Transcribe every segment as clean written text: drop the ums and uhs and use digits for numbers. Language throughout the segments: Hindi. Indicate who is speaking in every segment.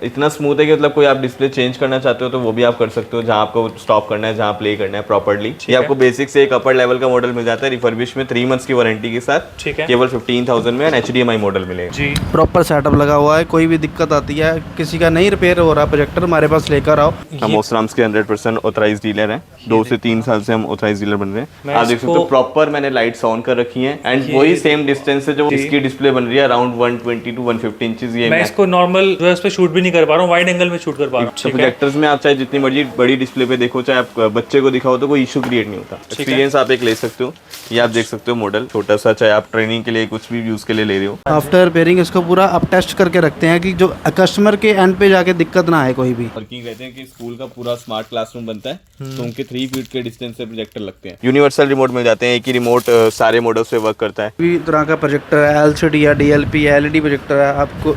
Speaker 1: इतना स्मूथ है कि मतलब कोई आप डिस्प्ले चेंज करना चाहते हो तो वो भी आप कर सकते हो, जहाँ आपको स्टॉप करना है, जहाँ प्ले करना है प्रॉपर्ली। ये आपको बेसिक से एक अपर लेवल का मॉडल मिल जाता है रिफर्बिश में 3 मंथ्स की वारंटी के साथ।
Speaker 2: ठीक है।
Speaker 1: केवल 15,000 में HDMI मॉडल मिलेगा
Speaker 2: जी।
Speaker 3: प्रॉपर सेटअप लगा हुआ है, कोई भी दिक्कत आती है, किसी का नहीं रिपेयर हो रहा प्रोजेक्टर, हमारे पास लेकर आओ।
Speaker 1: हम ओसराम्स के 100% ऑथराइज डीलर हैं, 2 से 3 साल से हम ऑथराइज डीलर बन रहे हैं।
Speaker 2: मैं
Speaker 1: आप देख सकते हो प्रॉपर मैंने लाइट्स ऑन कर रखी हैं एंड वही सेम डिस्टेंस से जो इसकी डिस्प्ले बन रही है अराउंड 120 to 150 इंचेस। ये
Speaker 2: मैं इसको नॉर्मल जो है उस पे शूट भी नहीं कर पा रहा हूँ, वाइड एंगल में शूट कर पा रहा हूँ।
Speaker 1: तो प्रोजेक्टर्स में आप चाहे जितनी मर्जी बड़ी डिस्प्ले पे देखो, चाहे आप बच्चे को दिखाओ तो कोई इशू क्रिएट नहीं होता। एक्सपीरियंस आप एक ले सकते हो। ये आप देख सकते हो मॉडल छोटा सा, चाहे आप ट्रेनिंग के लिए कुछ भी यूज के लिए ले रहे हो।
Speaker 3: आफ्टर रिपेयरिंग इसको पूरा अब टेस्ट करके रखते हैं कि जो कस्टमर के एंड पे जाके दिक्कत ना आए कोई भी।
Speaker 1: वर्किंग रहते हैं कि स्कूल का पूरा स्मार्ट क्लासरूम बनता है तो उनके 3 फीट के डिस्टेंस से प्रोजेक्टर लगते हैं। यूनिवर्सल रिमोट मिल जाते हैं, एक ही रिमोट सारे मॉडल्स पे वर्क करता है।
Speaker 3: कोई तरह का प्रोजेक्टर है, LCD या DLP या LED प्रोजेक्टर है,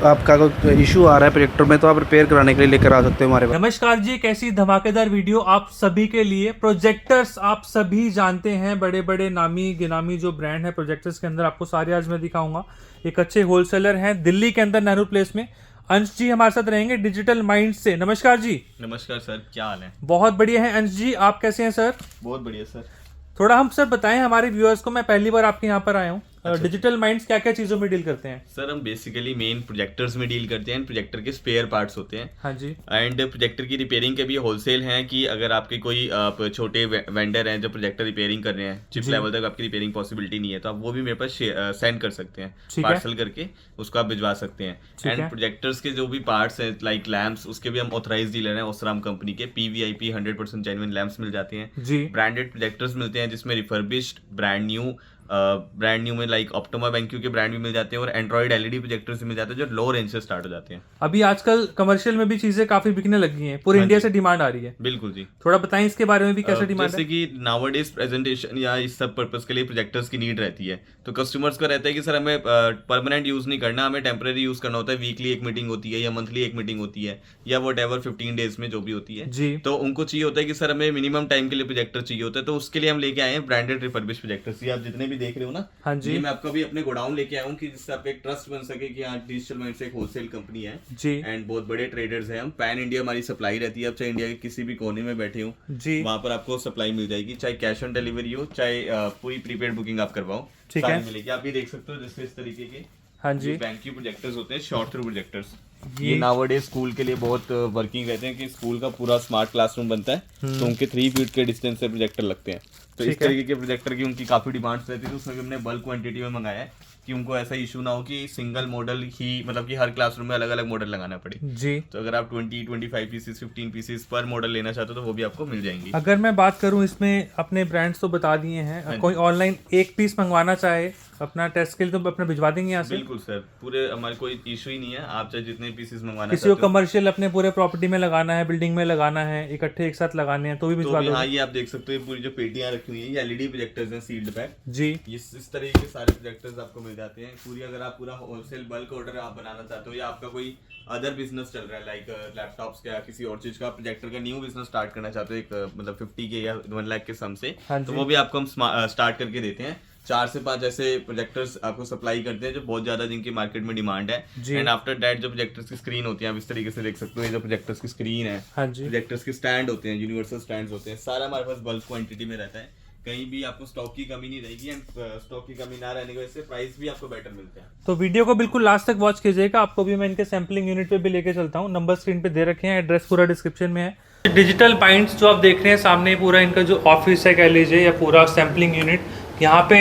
Speaker 3: आपका कोई इशू आ रहा है प्रोजेक्टर में तो आप रिपेयर कराने के लिए लेकर आ सकते हो हमारे पास।
Speaker 2: नमस्कार जी, कैसी धमाकेदार वीडियो आप सभी के लिए। प्रोजेक्टर्स आप सभी जानते हैं, बड़े बड़े नामी गिनामी जो ब्रांड है प्रोजेक्टर्स के अंदर, आपको सारे आज मैं दिखाऊंगा। एक अच्छे होलसेलर हैं दिल्ली के अंदर, नेहरू प्लेस में। अंश जी हमारे साथ रहेंगे डिजिटल माइंड से। नमस्कार जी।
Speaker 1: नमस्कार सर, क्या हाल है?
Speaker 2: बहुत बढ़िया है अंश जी, आप कैसे हैं सर?
Speaker 1: बहुत बढ़िया सर।
Speaker 2: थोड़ा हम सर बताएं हमारे व्यूअर्स को, मैं पहली बार आपके यहाँ पर आया हूँ। डिजिटल माइंड्स क्या क्या चीजों में डील करते हैं?
Speaker 1: सर हम बेसिकली मेन प्रोजेक्टर्स में डील करते हैं, प्रोजेक्टर के स्पेयर पार्ट्स होते हैं।
Speaker 2: हाँ जी।
Speaker 1: एंड प्रोजेक्टर की रिपेयरिंग के भी होलसेल हैं कि अगर आपके कोई आप छोटे वेंडर हैं जो प्रोजेक्टर रिपेयरिंग कर रहे हैं, चिप लेवल तक आपकी रिपेयरिंग पॉसिबिलिटी नहीं है, तो आप वो भी मेरे पास सेंड कर सकते हैं, पार्सल करके उसको आप भिजवा सकते हैं। एंड प्रोजेक्टर्स के जो भी पार्ट्स हैं लाइक लैंप्स, उसके भी हम ऑथराइज डीलर हैं ओसराम कंपनी के। PVIP 100% जेन्युइन लैंप्स मिल जाते हैं
Speaker 2: जी।
Speaker 1: ब्रांडेड प्रोजेक्टर्स मिलते हैं जिसमें रिफर्बिश्ड ब्रांड न्यू में लाइक ऑप्टिमा BenQ के ब्रांड भी मिल जाते हैं और एंड्रॉइड LED प्रोजेक्टर्स भी मिल जाते हैं जो लो रेंज से स्टार्ट हो जाते हैं।
Speaker 2: अभी आजकल कमर्शियल में भी चीजें काफी बिकने लगी हैं, पूरे इंडिया से डिमांड आ रही है।
Speaker 1: बिल्कुल जी।
Speaker 2: थोड़ा बताएं इसके बारे में भी कैसे डिमांड
Speaker 1: जैसे कि नाउअडेज प्रेजेंटेशन या इस सब पर्पस के लिए प्रोजेक्टर्स की नीड रहती है, तो कस्टमर्स का रहता है कि सर हमें परमानेंट यूज नहीं करना, हमें टेम्पररी यूज करना होता है। वीकली एक मीटिंग होती है या मंथली एक मीटिंग होती है या व्हाटएवर 15 डेज में जो भी होती है
Speaker 2: जी।
Speaker 1: तो उनको चाहिए होता है कि सर हमें मिनिमम टाइम के लिए प्रोजेक्टर चाहिए होता है, तो उसके लिए हम लेके आए हैं ब्रांडेड रिफर्बिश प्रोजेक्टर्स। ये आप जितने भी देख रहे हो ना,
Speaker 2: जी।
Speaker 1: ये मैं आपको भी अपने गोडाउन लेके आया हूँ कि जिससे आपको एक ट्रस्ट बन सके कि हाँ डिजिटल माइंड से एक होलसेल कंपनी है
Speaker 2: जी।
Speaker 1: एंड बहुत बड़े ट्रेडर्स हैं हम। पैन इंडिया हमारी सप्लाई रहती है, अब चाहे इंडिया के किसी भी कोने में बैठे हो
Speaker 2: जी,
Speaker 1: वहाँ पर आपको सप्लाई मिल जाएगी, चाहे कैश ऑन डिलीवरी हो चाहे पूरी प्रीपेड बुकिंग आप करवाओ,
Speaker 2: ठीक है,
Speaker 1: मिलेगी। आप भी देख सकते हो जैसे इस तरीके के
Speaker 2: हाँ जी
Speaker 1: BenQ प्रोजेक्टर्स होते हैं, शॉर्ट थ्रू प्रोजेक्टर्स। ये नाउअडेज स्कूल के लिए बहुत वर्किंग रहते हैं कि स्कूल का पूरा स्मार्ट क्लासरूम बनता है तो उनके 3 फीट के डिस्टेंस से प्रोजेक्टर लगते हैं। तो इस तरीके के प्रोजेक्टर की उनकी काफी डिमांड्स रहती है, तो उसमें भी हमने बल्क क्वांटिटी में मंगाया है कि उनको ऐसा इशू ना हो कि सिंगल मॉडल ही मतलब कि हर क्लासरूम में अलग अलग मॉडल लगाना पड़े
Speaker 2: जी।
Speaker 1: तो अगर आप 25 पीसेस 15 पीसेस पर मॉडल लेना चाहते हो तो वो भी आपको मिल जाएंगी।
Speaker 2: अगर मैं बात करूं इसमें, अपने ब्रांड्स तो बता दिए हैं, कोई ऑनलाइन एक पीस मंगवाना चाहे अपना टेस्ट के लिए तो अपना भिजवा देंगे यहाँ से?
Speaker 1: बिल्कुल सर, पूरे हमारे कोई इशू ही नहीं है, आप चाहे जितने पीसेस मंगवाना
Speaker 2: किसी को कमर्शियल अपने पूरे प्रॉपर्टी में लगाना है, बिल्डिंग में लगाना है, इकट्ठे एक साथ लगाने हैं तो भी भिजवा दो।
Speaker 1: हाँ, ये आप देख सकते हो पूरी जो पेटियां रखी हुई है ये LED प्रोजेक्टर्स हैं, सील्ड पैक
Speaker 2: जी।
Speaker 1: इस तरीके के सारे प्रोजेक्टर्स आपको मिल जाते हैं पूरी। अगर आप पूरा होलसेल बल्क ऑर्डर आप बनाना चाहते हो या आपका कोई अदर बिजनेस चल रहा है लाइक लैपटॉप्स का या किसी और चीज का प्रोजेक्टर का न्यू बिजनेस स्टार्ट करना चाहते हो एक मतलब 50 के या 1 लाख के सम से, तो वो भी आपको हम स्टार्ट करके देते हैं। 4 से 5 ऐसे प्रोजेक्टर्स आपको सप्लाई करते हैं जो बहुत ज्यादा जिनकी मार्केट में डिमांड है। एंड आफ्टर दैट जो प्रोजेक्टर्स की स्क्रीन होती है आप इस तरीके से देख सकते हो, ये जो प्रोजेक्टर्स की स्क्रीन है,
Speaker 2: हाँ जी।
Speaker 1: प्रोजेक्टर्स के स्टैंड होते हैं, यूनिवर्सल स्टैंड्स होते हैं, सारा हमारे पास बल्क क्वांटिटी में रहता है, कहीं भी आपको स्टॉक की कमी नहीं रहेगी। एंड स्टॉक की कमी ना रहने की वजह से प्राइस भी आपको बेटर मिलते हैं।
Speaker 2: तो वीडियो को बिल्कुल लास्ट तक वॉच कीजिएगा, आपको भी मैं इनके सैम्पलिंग यूनिट पे भी लेके चलता हूँ। नंबर स्क्रीन पे दे रखे हैं, एड्रेस पूरा डिस्क्रिप्शन में है। डिजिटल माइंड्स जो आप देख रहे हैं सामने, पूरा इनका जो ऑफिस है कह लीजिए या पूरा सैम्पलिंग यूनिट, यहाँ पे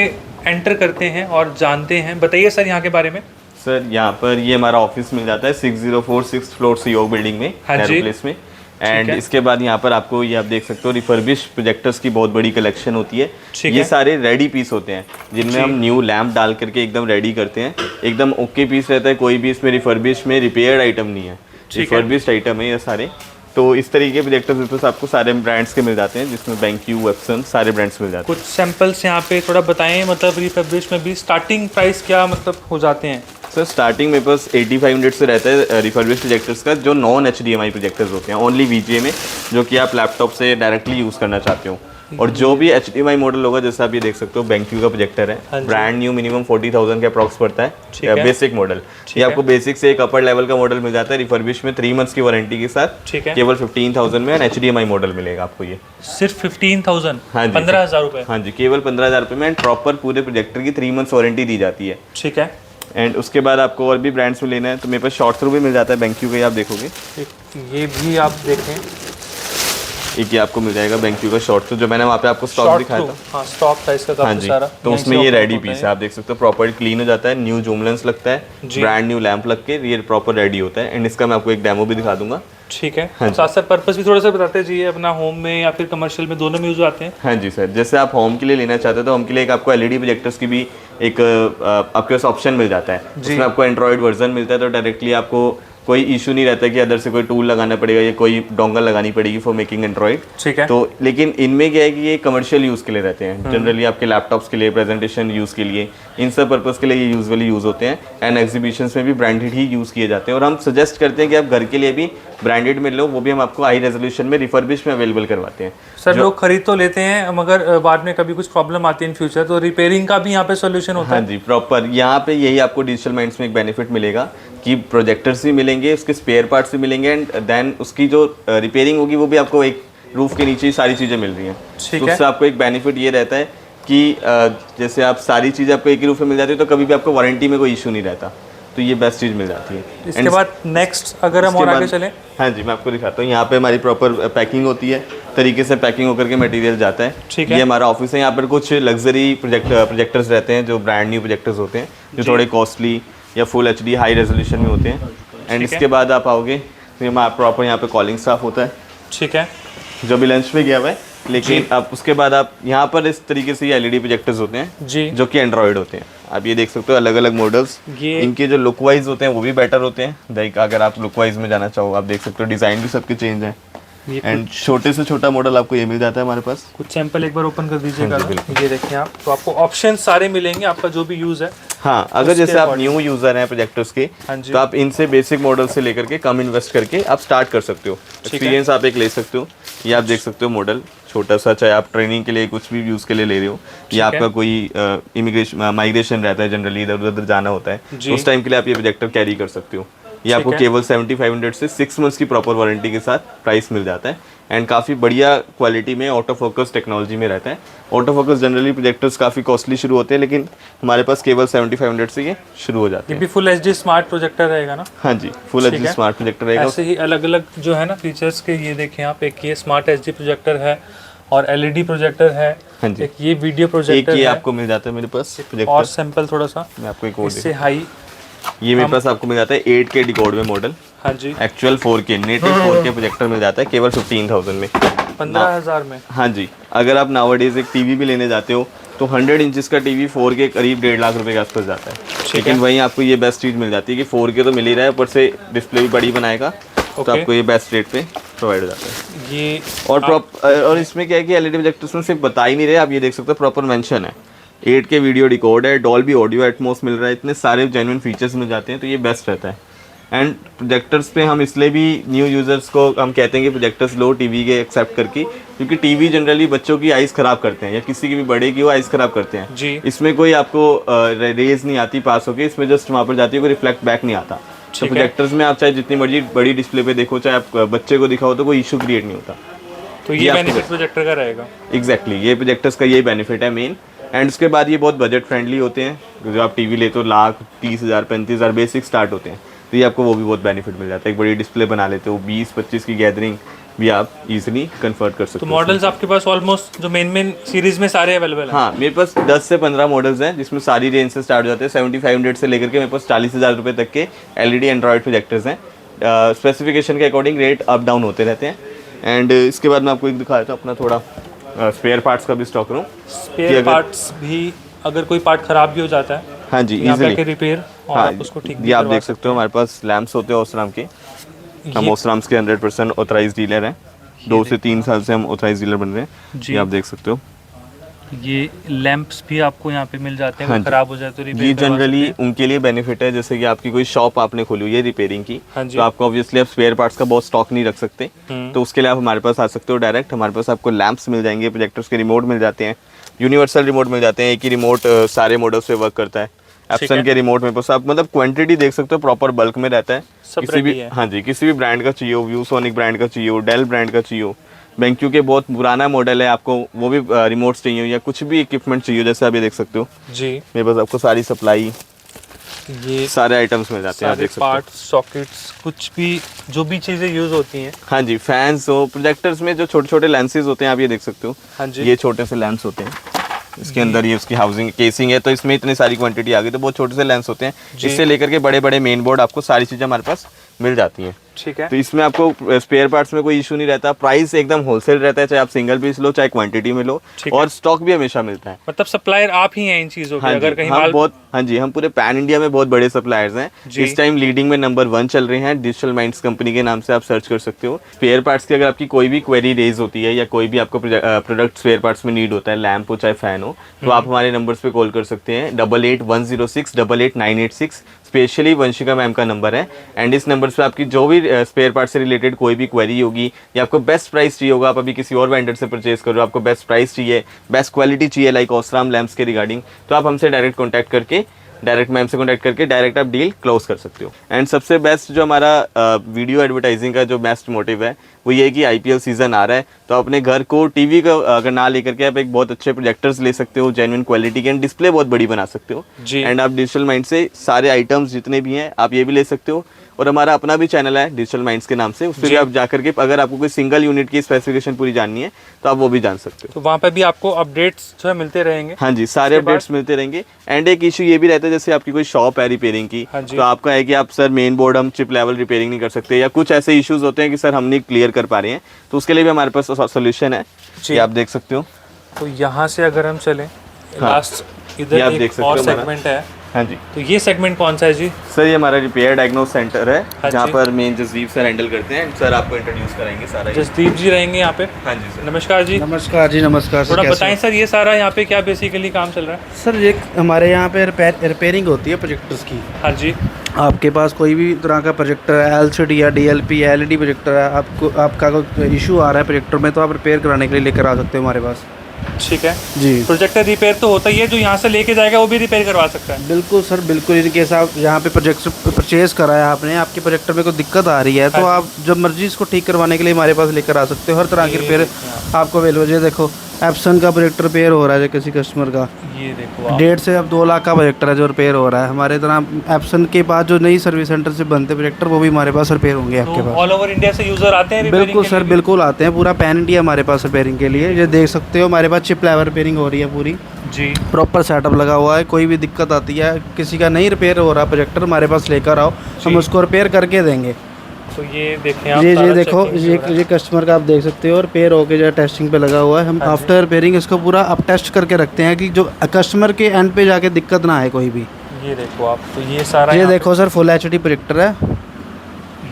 Speaker 2: एंटर करते हैं और जानते हैं। बताइए सर यहाँ के बारे में।
Speaker 1: सर यहाँ पर ये हमारा ऑफिस मिल जाता है 6004 6th फ्लोर सीओ बिल्डिंग में, नेहरू प्लेस में। एंड इसके बाद यहाँ पर आपको ये आप देख सकते हो रिफर्बिश प्रोजेक्टर्स की बहुत बड़ी कलेक्शन होती है। ये सारे रेडी पीस होते हैं जिनमें हम न्यू लैंप डाल करके एकदम रेडी करते हैं, एकदम ओके पीस रहता है, कोई भी इसमें रिफर्बिश में रिपेयर्ड आइटम नहीं है, रिफर्बिश्ड आइटम है ये सारे। तो इस तरीके के प्रोजेक्टर्स आपको सारे ब्रांड्स के मिल जाते हैं जिसमें BenQ, Epson सारे ब्रांड्स मिल जाते हैं।
Speaker 2: कुछ सैंपल्स यहाँ पे थोड़ा बताएं, मतलब रिफर्बिश में भी स्टार्टिंग प्राइस क्या मतलब हो जाते हैं?
Speaker 1: सर स्टार्टिंग में बस 8500 से रहता है रिफर्बिश प्रोजेक्टर्स का, जो नॉन HDMI प्रोजेक्टर्स होते हैं, ओनली VGA में, जो कि आप लैपटॉप से डायरेक्टली यूज़ करना चाहते हो। और जो भी HDMI मॉडल होगा, जैसे आप ये देख सकते हो BenQ का प्रोजेक्टर है, ब्रांड न्यू, मिनिमम 40,000 के अप्रॉक्स पड़ता है, बेसिक मॉडल। ये आपको बेसिक से एक अपर लेवल का मॉडल मिल जाता है रिफर्बिश में 3 मंथ्स की वारंटी के साथ, केवल 15,000 में। एंड HDMI मॉडल मिलेगा आपको ये
Speaker 2: सिर्फ 15,000,
Speaker 1: हाँ जी,
Speaker 2: 15,000 रुपए।
Speaker 1: हाँ जी, केवल 15,000 रुपये में। एंड प्रॉपर पूरे प्रोजेक्टर की 3 मंथ्स वारंटी दी जाती है।
Speaker 2: ठीक है।
Speaker 1: एंड उसके बाद आपको और भी ब्रांड्स में लेना है तो मेरे पास शॉर्ट थ्रू भी मिल जाता है BenQ का, आप देखोगे
Speaker 2: ये भी आप देखें,
Speaker 1: एक ये आपको मिल जाएगा BenQ का शॉर्ट थ्रू, जो मैंने वहाँ पे आपको स्टॉक दिखाया था।
Speaker 2: हाँ, स्टॉक था इसका
Speaker 1: हाँ
Speaker 2: काफी
Speaker 1: जी,
Speaker 2: सारा।
Speaker 1: तो उसमें ये रेडी पीस है, आप देख सकते हो प्रॉपर क्लीन हो जाता है, न्यू जूम लेंस लगता है, ब्रांड न्यू लैंप लग के ये प्रॉपर रेडी होता है। एंड इसका मैं आपको एक डेमो भी दिखा दूंगा।
Speaker 2: ठीक है, साथ साथ पर्पस भी थोड़ा सा बताते जाइए, अपना होम में या फिर कमर्शियल में, दोनों में यूज आते हैं।
Speaker 1: हाँ जी सर, जैसे आप होम के लिए लेना चाहते हो तो होम के लिए एक आपको LED प्रोजेक्टर्स की भी एक आपके पास ऑप्शन मिल जाता है, जिसमें आपको एंड्रॉइड वर्जन मिलता है, तो डायरेक्टली आपको कोई इशू नहीं रहता कि अदर से कोई टूल लगाना पड़ेगा या कोई डोंगल लगानी पड़ेगी फॉर मेकिंग एंड्रॉइड।
Speaker 2: ठीक है।
Speaker 1: तो लेकिन इनमें क्या है कि ये कमर्शियल यूज़ के लिए रहते हैं, जनरली आपके लैपटॉप्स के लिए, प्रेजेंटेशन यूज़ के लिए, इन सब पर्पज़ के लिए ये यूजुअली यूज़ होते हैं। एंड एग्जीबिशंस में भी ब्रांडेड ही यूज़ किए जाते हैं, और हम सजेस्ट करते हैं कि आप घर के लिए भी ब्रांडेड में लो, वो भी हम आपको हाई रेजोल्यूशन में रिफर्बिश में अवेलेबल करवाते हैं।
Speaker 2: सर लोग खरीद तो लेते हैं, मगर बाद में कभी कुछ प्रॉब्लम आती है इन फ्यूचर, तो रिपेयरिंग का भी यहाँ पे सोल्यूशन होता है।
Speaker 1: हाँ जी, प्रॉपर यहाँ पे यही आपको डिजिटल माइंड्स में एक बेनिफिट मिलेगा कि प्रोजेक्टर्स भी मिलेंगे, उसके स्पेयर पार्ट्स भी मिलेंगे, एंड देन उसकी जो रिपेयरिंग होगी वो भी आपको एक रूफ के नीचे ही सारी चीज़ें मिल रही हैं। तो उससे आपको एक बेनिफिट ये रहता है कि जैसे आप सारी चीज़ें आपको एक ही रूफ में मिल जाती है, तो कभी भी आपको वारंटी में कोई इशू नहीं रहता, तो ये बेस्ट चीज़ मिल जाती है।
Speaker 2: इसके बाद नेक्स्ट अगर हम और आगे चलें,
Speaker 1: हाँ जी, मैं आपको दिखाता हूँ। यहाँ पे हमारी प्रॉपर पैकिंग होती है, तरीके से पैकिंग होकर के मटेरियल जाता है।
Speaker 2: ठीक है।
Speaker 1: ये हमारा ऑफिस है, यहाँ पर कुछ लग्जरी प्रोजेक्टर्स रहते हैं, जो ब्रांड न्यू प्रोजेक्टर्स होते हैं, जो थोड़े कॉस्टली या फुल HD हाई रेजोल्यूशन में होते हैं। एंड इसके बाद आप आओगे तो हमारा प्रॉपर यहाँ पे कॉलिंग स्टाफ होता है।
Speaker 2: ठीक है,
Speaker 1: जो भी लंच पे गया हुआ है, लेकिन आप उसके बाद आप यहाँ पर इस तरीके से ये LED प्रोजेक्टर्स होते हैं
Speaker 2: जी,
Speaker 1: जो कि एंड्रॉइड होते हैं। आप ये देख सकते हो अलग अलग मॉडल्स, इनके जो लुक वाइज होते हैं वो भी बेटर होते हैं। लाइक अगर आप लुक वाइज में जाना चाहो, आप देख सकते हो डिज़ाइन भी सबके चेंज है। एंड छोटे से छोटा मॉडल आपको ये मिल जाता है हमारे पास।
Speaker 2: कुछ सैंपल एक बार ओपन कर दीजिएगा। ये देखिए आप, तो आपको ऑप्शन सारे मिलेंगे, आपका जो भी यूज़ है।
Speaker 1: हाँ, अगर जैसे आप न्यू यूज़र हैं प्रोजेक्टर्स के, तो आप इनसे बेसिक मॉडल से लेकर के कम इन्वेस्ट करके आप स्टार्ट कर सकते हो। एक्सपीरियंस आप एक ले सकते हो। ये आप देख सकते हो मॉडल छोटा सा, चाहे आप ट्रेनिंग के लिए कुछ भी यूज़ के लिए ले रहे हो, या आपका कोई इमिग्रेशन माइग्रेशन रहता है, जनरली इधर उधर जाना होता है, तो उस टाइम के लिए आप ये प्रोजेक्टर कैरी कर सकते हो। ये आपको केवल 7500 से 6 मंथ्स की प्रॉपर वारंटी के साथ प्राइस मिल जाता है। एंड काफ़ी बढ़िया क्वालिटी में ऑटो फोकस टेक्नोलॉजी में रहता है। ऑटो फोकस जनरली प्रोजेक्टर्स काफ़ी कॉस्टली शुरू होते हैं, लेकिन हमारे पास केवल 7500 से ये शुरू हो जाते हैं।
Speaker 2: ये भी फुल HD स्मार्ट प्रोजेक्टर रहेगा ना?
Speaker 1: हाँ जी, फुल HD स्मार्ट प्रोजेक्टर रहेगा।
Speaker 2: ऐसे ही अलग अलग जो है ना फीचर्स के, ये देखें आप, एक ये स्मार्ट HD प्रोजेक्टर है और LED प्रोजेक्टर है।
Speaker 1: हाँ जी,
Speaker 2: एक ये वीडियो प्रोजेक्टर
Speaker 1: एक ये
Speaker 2: है,
Speaker 1: आपको मिल जाता है मेरे पास प्रोजेक्टर।
Speaker 2: और सैंपल थोड़ा सा
Speaker 1: मैं आपको एक और
Speaker 2: इससे हाई,
Speaker 1: ये मेरे पास आपको मिल जाता है 8K डिकोड में मॉडल।
Speaker 2: हाँ जी,
Speaker 1: actual 4K native 4K projector मिल जाता है केवल 15,000 में,
Speaker 2: 15,000 में।
Speaker 1: हाँ जी, अगर आप नाउअडेज एक टीवी भी लेने जाते हो तो 100 इंचेस का टीवी 4K करीब 1.5 लाख रुपए के आसपास जाता है। लेकिन वहीं आपको ये बेस्ट चीज़ मिल जाती है कि 4K तो मिल ही रहा है, ऊपर से डिस्प्ले भी बड़ी बनाएगा, तो आपको ये बेस्ट रेट पे प्रोवाइड हो जाता है।
Speaker 2: ये
Speaker 1: और इसमें क्या है कि LED प्रोजेक्टर्स में सिर्फ बता ही नहीं रहे, आप ये देख सकते हो प्रॉपर मेंशन है, 8K वीडियो डिकोड है, डॉल्बी ऑडियो एटमॉस मिल रहा है, इतने सारे जेन्युइन फीचर्स मिल जाते हैं, तो ये बेस्ट रहता है। एंड प्रोजेक्टर्स पे हम इसलिए भी न्यू यूज़र्स को हम कहते हैं कि प्रोजेक्टर्स लो टीवी के एक्सेप्ट करके, क्योंकि टीवी जनरली बच्चों की आइज़ ख़राब करते हैं, या किसी की भी बड़े की वो आइज़ ख़राब करते हैं
Speaker 2: जी।
Speaker 1: इसमें कोई आपको रेज नहीं आती पास होके, इसमें जस्ट वहाँ पर जाती है, कोई रिफ्लेक्ट बैक नहीं आता। तो प्रोजेक्टर्स में आप चाहे जितनी मर्जी बड़ी डिस्प्ले पे देखो, चाहे आप बच्चे को दिखाओ, तो कोई इशू क्रिएट नहीं होता।
Speaker 2: तो ये बेनिफिट प्रोजेक्टर का रहेगा।
Speaker 1: एग्जैक्टली, ये प्रोजेक्टर्स का यही बेनिफिट है मेन। एंड उसके बाद ये बहुत बजट फ्रेंडली होते हैं, जो आप टीवी लेते हो 1,30,000 35,000 बेसिक स्टार्ट होते हैं, तो ये आपको वो भी बहुत बेनिफिट मिल जाता है। एक बड़ी डिस्प्ले बना लेते हो, 20-25 की गैदरिंग भी आप इजीली कन्वर्ट कर सकते हो।
Speaker 2: तो मॉडल्स आपके पास ऑलमोस्ट जो मेन सीरीज में सारे अवेलेबल हैं?
Speaker 1: हाँ, मेरे पास 10 से 15 मॉडल्स हैं, जिसमें सारी रेंज से स्टार्ट हो जाते हैं। 7500 से लेकर के मेरे पास 40,000 रुपये तक के LED एंड्रॉइड प्रोजेक्टर्स हैं। स्पेसिफिकेशन के अकॉर्डिंग रेट अप डाउन होते रहते हैं। एंड इसके बाद मैं आपको एक दिखाया था अपना थोड़ा स्पेयर पार्ट्स का भी स्टॉक करूँ।
Speaker 2: स्पेयर पार्ट्स भी अगर कोई पार्ट खराब भी हो जाता है,
Speaker 1: हाँ जी, इजीली
Speaker 2: रिपेयर और
Speaker 1: हाँ,
Speaker 2: आप उसको ठीक
Speaker 1: ये आप देख सकते हो। हमारे पास लैम्प्स होते हैं ओसराम के, हम ओसराम्स के 100% ऑथराइज डीलर हैं। 2 से 3 साल से हम ऑथराइज डीलर बन रहे हैं, ये आप देख सकते हो।
Speaker 2: ये लैंप्स भी आपको यहाँ पे मिल जाते हैं,
Speaker 1: हाँ
Speaker 2: वो
Speaker 1: जी।
Speaker 2: खराब हो जाए तो रिपेयर
Speaker 1: ये
Speaker 2: करवा
Speaker 1: जनरली
Speaker 2: सकते हैं।
Speaker 1: उनके लिए बेनिफिट है, जैसे कि आपकी कोई शॉप आपने खोली हुई है रिपेयरिंग की,
Speaker 2: हाँ जी।
Speaker 1: तो आपको ऑब्वियसली आप स्पेयर पार्ट्स का बहुत स्टॉक नहीं रख सकते, तो उसके लिए आप हमारे पास आ सकते हो डायरेक्ट। हमारे पास आपको लैंप्स मिल जाएंगे, प्रोजेक्टर्स के रिमोट मिल जाते हैं, यूनिवर्सल रिमोट मिल जाते हैं, एक ही रिमोट सारे मॉडल्स पे वर्क करता है। एप्सन के रिमोट में बस आप मतलब क्वांटिटी देख सकते हो, प्रॉपर बल्क में रहता है।
Speaker 2: सब
Speaker 1: किसी भी
Speaker 2: ready है।
Speaker 1: हाँ जी, किसी भी ब्रांड का चाहिए हो, व्यूसोनिक ब्रांड का चाहिए हो, डेल ब्रांड का चाहिए हो, BenQ के बहुत पुराना मॉडल है, आपको वो भी रिमोट्स चाहिए हो या कुछ भी इक्विपमेंट चाहिए हो, जैसे आप ये देख सकते हो
Speaker 2: जी।
Speaker 1: मेरे पास आपको सारी सप्लाई
Speaker 2: ये
Speaker 1: सारे आइटम्स मिल जाते हैं, आप
Speaker 2: सारे
Speaker 1: देख सकते हो।
Speaker 2: पार्ट्स, सॉकेट्स, कुछ भी जो भी चीज़ें यूज़ होती हैं।
Speaker 1: हाँ जी, फैंस हो, प्रोजेक्टर्स में जो छोटे छोटे लेंसेज होते हैं, आप ये देख सकते हो।
Speaker 2: हाँ जी।
Speaker 1: ये छोटे से लेंस होते हैं, इसके अंदर ये उसकी हाउसिंग केसिंग है, तो इसमें इतनी सारी क्वांटिटी आ गई, तो बहुत छोटे से लेंस होते हैं। इससे लेकर के बड़े बड़े मेन बोर्ड आपको सारी चीज़ें हमारे पास मिल जाती हैं।
Speaker 2: ठीक है।
Speaker 1: तो इसमें आपको स्पेयर पार्ट्स में कोई इशू नहीं रहता, प्राइस एकदम होलसेल रहता है, चाहे आप सिंगल पीस लो चाहे क्वांटिटी में लो, और स्टॉक भी हमेशा मिलता है।
Speaker 2: मतलब सप्लायर आप ही हैं इन चीज़ों के,
Speaker 1: हाँ
Speaker 2: अगर
Speaker 1: जी,
Speaker 2: कहीं
Speaker 1: हम
Speaker 2: माल
Speaker 1: बहुत हाँ जी, हम पूरे पैन इंडिया में बहुत बड़े सप्लायर्स हैं। इस टाइम लीडिंग में नंबर 1 चल रहे हैं, डिजिटल माइंड्स कंपनी के नाम से आप सर्च कर सकते हो। स्पेयर पार्ट्स की अगर आपकी कोई भी क्वेरी रेज होती है या कोई भी आपको प्रोडक्ट स्पेयर पार्ट्स में नीड होता है, लैंप हो चाहे फैन हो, तो आप हमारे नंबर्स पे कॉल कर सकते हैं। 8810688986 स्पेशली वंशिका मैम का नंबर है, एंड इस नंबर पे आपकी जो भी स्पेयर पार्ट से रिलेटेड कोई भी क्वेरी होगी या आपको बेस्ट प्राइस चाहिए होगा, आप अभी किसी और वेंडर से परचेज कर रहे हो, आपको बेस्ट प्राइस चाहिए, बेस्ट क्वालिटी चाहिए लाइक ओसराम लैंप्स के रिगार्डिंग, तो आप हमसे डायरेक्ट कॉन्टैक्ट करके डायरेक्ट मैम से कॉन्टैक्ट करके डायरेक्ट आप डील क्लोज कर सकते हो। एंड सबसे बेस्ट जो हमारा वीडियो एडवर्टाइजिंग का जो बेस्ट मोटिव है वो ये है कि IPL सीजन आ रहा है, तो अपने घर को टीवी का अगर ना लेकर के आप एक बहुत अच्छे प्रोजेक्टर्स ले सकते हो, जेन्युइन क्वालिटी के, एंड डिस्प्ले बहुत बड़ी बना सकते हो। एंड आप डिजिटल माइंड से सारे आइटम्स जितने भी हैं आप ये भी ले सकते हो, और हमारा अपना भी चैनल है डिजिटल माइंड्स के नाम से, उस पर भी आप जाकर के अगर आपको कोई सिंगल यूनिट की स्पेसिफिकेशन पूरी जाननी है तो आप वो भी जान सकते हो।
Speaker 2: तो वहाँ पे भी आपको अपडेट्स जो है मिलते रहेंगे।
Speaker 1: हाँ जी, सारे अपडेट्स मिलते रहेंगे। एंड एक इशू ये भी रहता है, जैसे आपकी कोई शॉप है रिपेयरिंग की, तो आपका है कि आप सर मेन बोर्ड हम चिप लेवल रिपेयरिंग नहीं कर सकते, या कुछ ऐसे इश्यूज होते हैं कि सर हम नहीं क्लियर कर पा रहे हैं, तो उसके लिए भी हमारे पास सोल्यूशन है, ये आप देख सकते हो।
Speaker 2: तो यहाँ से अगर हम चलें लास्ट इधर
Speaker 1: आप देख
Speaker 2: एक
Speaker 1: सकते
Speaker 2: और
Speaker 1: हो हमारा।
Speaker 2: सेगमेंट है।
Speaker 1: हाँ जी,
Speaker 2: तो ये सेगमेंट कौन सा है जी?
Speaker 1: सर ये हमारा रिपेयर डायग्नोस सेंटर है,
Speaker 2: हाँ
Speaker 1: जहाँ
Speaker 2: जी।
Speaker 1: पर मेन जसदीप सर हैंडल करते हैं। सर आपको इंट्रोड्यूस कराएंगे सारा।
Speaker 2: जसदीप जी रहेंगे यहाँ पे।
Speaker 1: हाँ जी सर,
Speaker 2: नमस्कार जी।
Speaker 3: नमस्कार जी, नमस्कार सर।
Speaker 2: थोड़ा
Speaker 3: कैसे
Speaker 2: बताएं सर, ये सारा यहाँ पे क्या बेसिकली काम चल रहा है?
Speaker 3: हो? सर ये हमारे यहाँ पे रिपेयरिंग होती है प्रोजेक्टर्स की।
Speaker 2: हाँ जी।
Speaker 3: आपके पास कोई भी तरह का प्रोजेक्टर है, LCD या DLP या LED प्रोजेक्टर है, आपका कोई इशू आ रहा है प्रोजेक्टर में, तो आप रिपेयर कराने के लिए लेकर आ सकते हो हमारे पास।
Speaker 2: ठीक है
Speaker 3: जी,
Speaker 2: प्रोजेक्टर रिपेयर तो होता ही है, जो यहाँ से लेके जाएगा वो भी रिपेयर करवा सकता है।
Speaker 3: बिल्कुल सर, बिल्कुल। इन केस आप यहाँ पे प्रोजेक्टर परचेज करा है आपने, आपके प्रोजेक्टर में कोई दिक्कत आ रही है, तो आप जब मर्जी इसको ठीक करवाने के लिए हमारे पास लेकर आ सकते हो। हर तरह की रिपेयर आपको अवेलेबल है। देखो एप्सन का प्रोजेक्टर रिपेयर हो रहा है किसी कस्टमर का,
Speaker 2: ये देखो आप।
Speaker 3: 1.5 से अब 2 लाख का प्रोजेक्टर है जो रिपेयर हो रहा है। हमारे तरह एप्सन के बाद जो नई सर्विस सेंटर से बनते प्रोजेक्टर, वो भी हमारे पास रिपेयर होंगे आपके पास।
Speaker 2: ऑल ओवर इंडिया से यूजर आते हैं repairing
Speaker 3: बिल्कुल
Speaker 2: के
Speaker 3: सर,
Speaker 2: लिए?
Speaker 3: बिल्कुल आते हैं। पूरा पैन इंडिया हमारे पास रिपेयरिंग के लिए। ये देख सकते हो हमारे पास चिप लेवल रिपेयरिंग हो रही है पूरी,
Speaker 2: जी।
Speaker 3: प्रॉपर सेटअप लगा हुआ है। कोई भी दिक्कत आती है, किसी का नहीं रिपेयर हो रहा प्रोजेक्टर, हमारे पास लेकर आओ, हम उसको रिपेयर करके देंगे।
Speaker 2: तो ये देखें आप,
Speaker 3: ये
Speaker 2: सारा
Speaker 3: देखो,
Speaker 2: checking भी हो रहा है।
Speaker 3: ये कस्टमर का आप देख सकते हो, रिपेयर होके जो टेस्टिंग पे लगा हुआ है। हम आफ्टर रिपेयरिंग इसको पूरा अब टेस्ट करके रखते हैं कि जो कस्टमर के एंड पे जाके दिक्कत ना आए कोई भी।
Speaker 2: ये देखो आप, तो ये सारा
Speaker 3: ये
Speaker 2: यहाँ
Speaker 3: देखो सर, फुल HD प्रोजेक्टर है
Speaker 2: पे-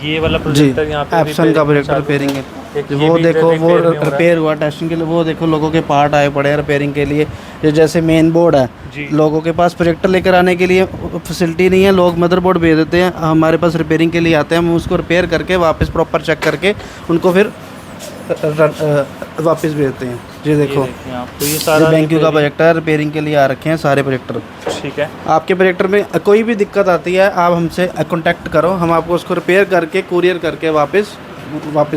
Speaker 2: ये वाला
Speaker 3: जी,
Speaker 2: प्रोजेक्टर यहाँ पे
Speaker 3: एप्सन का प्रोजेक्टर रिपेयरिंग है।
Speaker 2: एक ये
Speaker 3: वो
Speaker 2: भी
Speaker 3: देखो, वो
Speaker 2: repair में हो रहा है।
Speaker 3: रिपेयर हुआ टेस्टिंग के लिए। वो देखो लोगों के पार्ट आए पड़े हैं रिपेयरिंग के लिए। ये जैसे मेन बोर्ड है,
Speaker 2: जी।
Speaker 3: लोगों के पास प्रोजेक्टर लेकर आने के लिए फैसिलिटी नहीं है, लोग मदरबोर्ड भेज देते हैं, हमारे पास रिपेयरिंग के लिए आते हैं। हम उसको रिपेयर करके वापस प्रॉपर चेक करके उनको फिर वापस भेजते हैं। ये देखो,
Speaker 2: देखें आप, तो ये सारा
Speaker 3: BenQ का
Speaker 2: repairing-
Speaker 3: प्रोजेक्टर रिपेयरिंग के लिए आ रखे हैं सारे प्रोजेक्टर।
Speaker 2: ठीक है।
Speaker 3: आपके प्रोजेक्टर में कोई भी दिक्कत आती है, आप हमसे कांटेक्ट करो, हम आपको उसको रिपेयर करके कुरियर करके वापस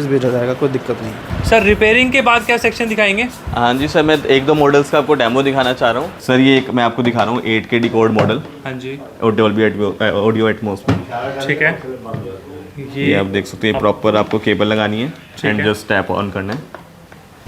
Speaker 3: भेजा जाएगा, कोई दिक्कत नहीं।
Speaker 2: सर रिपेयरिंग के बाद क्या सेक्शन दिखाएंगे?
Speaker 1: हाँ जी सर, मैं 1-2 मॉडल्स का आपको डेमो दिखाना चाह रहा हूँ। सर ये एक मैं आपको दिखा रहा हूँ 8K डिकोड मॉडल
Speaker 2: हाँ जी।
Speaker 1: और डॉल्बी ऑडियो एटमॉस में।
Speaker 2: ठीक है।
Speaker 1: ये आप देख सकते हैं, प्रॉपर आपको केबल लगानी है एंड जस्ट टैप ऑन करना है।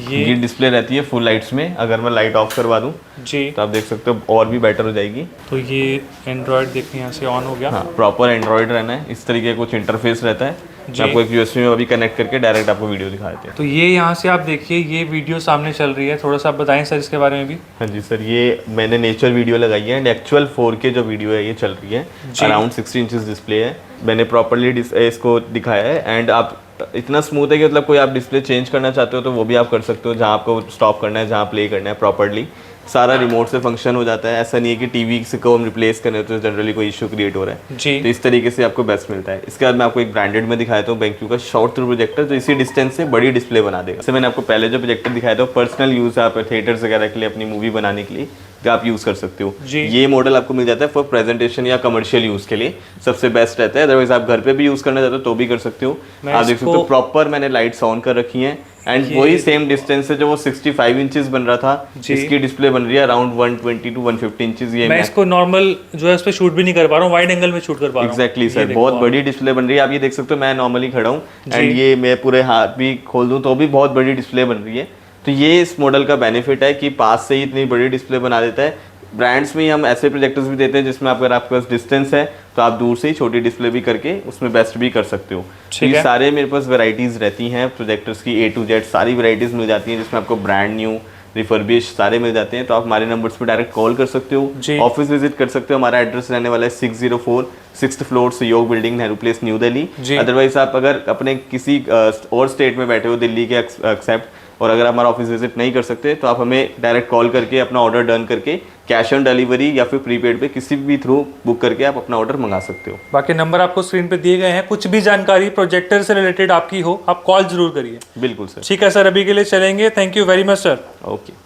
Speaker 1: ये डिस्प्ले रहती है फुल लाइट्स में। अगर मैं लाइट ऑफ करवा दूं
Speaker 2: जी,
Speaker 1: तो आप देख सकते हो और भी बेटर हो जाएगी।
Speaker 2: तो ये एंड्रॉयड देखिए यहाँ से ऑन हो गया।
Speaker 1: हाँ, प्रॉपर एंड्रॉयड रहना है। इस तरीके का कुछ इंटरफेस रहता है। मैं आपको एक USB में अभी कनेक्ट करके डायरेक्ट आपको वीडियो दिखा देते हैं।
Speaker 2: तो ये यहाँ से आप देखिए, ये वीडियो सामने चल रही है, थोड़ा सा आप बताएं सर इसके बारे में भी।
Speaker 1: हाँ जी सर, ये मैंने नेचर वीडियो लगाई है एंड एक्चुअल 4K जो वीडियो है ये चल रही है। अराउंड 60 इंचेस डिस्प्ले है। मैंने प्रॉपरली इसको दिखाया है एंड आप इतना स्मूथ है कि मतलब कोई आप डिस्प्ले चेंज करना चाहते हो तो वो भी आप कर सकते हो। जहाँ आपको स्टॉप करना है, जहाँ प्ले करना है प्रॉपरली सारा रिमोट से फंक्शन हो जाता है। ऐसा नहीं है कि टीवी से को हम रिप्लेस करें तो जनरली कोई इशू क्रिएट हो रहा है
Speaker 2: जी।
Speaker 1: तो इस तरीके से आपको बेस्ट मिलता है। इसके बाद मैं आपको एक ब्रांडेड में दिखाता हूँ BenQ का शॉर्ट थ्रू प्रोजेक्टर, जो इसी डिस्टेंस से बड़ी डिस्प्ले बना देगा। जैसे मैंने आपको पहले जो प्रोजेक्टर दिखाया था पर्सनल यूज़, आप थिएटर्स वगैरह के लिए अपनी मूवी बनाने के लिए जो आप यूज़ कर सकते हो। ये मॉडल आपको मिल जाता है फॉर प्रेजेंटेशन या कमर्शियल यूज़ के लिए, सबसे बेस्ट रहता है। अदरवाइज आप घर पे भी यूज़ करना चाहते हो तो भी कर सकते हो। आप देख सकते हो प्रॉपर मैंने लाइट्स ऑन कर रखी हैं एंड वही सेम डिस्टेंस से जो वो 65 इंचेस बन रहा था, इसकी डिस्प्ले बन रही है अराउंड 120 टू 150 इंचेस। ये
Speaker 2: मैं इसको नॉर्मल जो है उस पे शूट भी नहीं कर पा रहा हूँ, वाइड एंगल में शूट कर पा रहा हूँ।
Speaker 1: एग्जैक्टली सर, बहुत बड़ी डिस्प्ले बन रही है। आप ये देख सकते हो मैं नॉर्मली खड़ा हूँ एंड ये मैं पूरे हाथ भी खोल दूँ तो भी बहुत बड़ी डिस्प्ले बन रही है। तो ये इस मॉडल का बेनिफिट है कि पास से ही इतनी बड़ी डिस्प्ले बना देता है। ब्रांड्स में ही हम ऐसे प्रोजेक्टर्स भी देते हैं जिसमें अगर आपके पास डिस्टेंस है तो आप दूर से ही छोटी डिस्प्ले भी करके उसमें बेस्ट भी कर सकते हो। ये सारे मेरे पास वैरायटीज़ रहती हैं प्रोजेक्टर्स की, A to Z सारी वैरायटीज़ मिल जाती हैं जिसमें आपको ब्रांड न्यू रिफर्बिश सारे मिल जाते हैं। तो आप हमारे नंबर्स पे डायरेक्ट कॉल कर सकते हो, ऑफिस विजिट कर सकते हो। हमारा एड्रेस रहने वाला है 604 6th फ्लोर सहयोग building, Nehru place, new Delhi. Otherwise आप अगर अपने किसी और स्टेट में बैठे हो दिल्ली के एक्सेप्ट, और अगर आप हमारा ऑफिस विजिट नहीं कर सकते तो आप हमें डायरेक्ट कॉल करके अपना ऑर्डर डन करके कैश ऑन डिलीवरी या फिर प्रीपेड पे किसी भी थ्रू बुक करके आप अपना ऑर्डर मंगा सकते हो।
Speaker 2: बाकी नंबर आपको स्क्रीन पे दिए गए हैं। कुछ भी जानकारी प्रोजेक्टर से रिलेटेड आपकी हो, आप कॉल जरूर करिए।
Speaker 1: बिल्कुल सर।
Speaker 2: ठीक है सर, अभी के लिए चलेंगे। Thank you very much sir.
Speaker 1: Okay.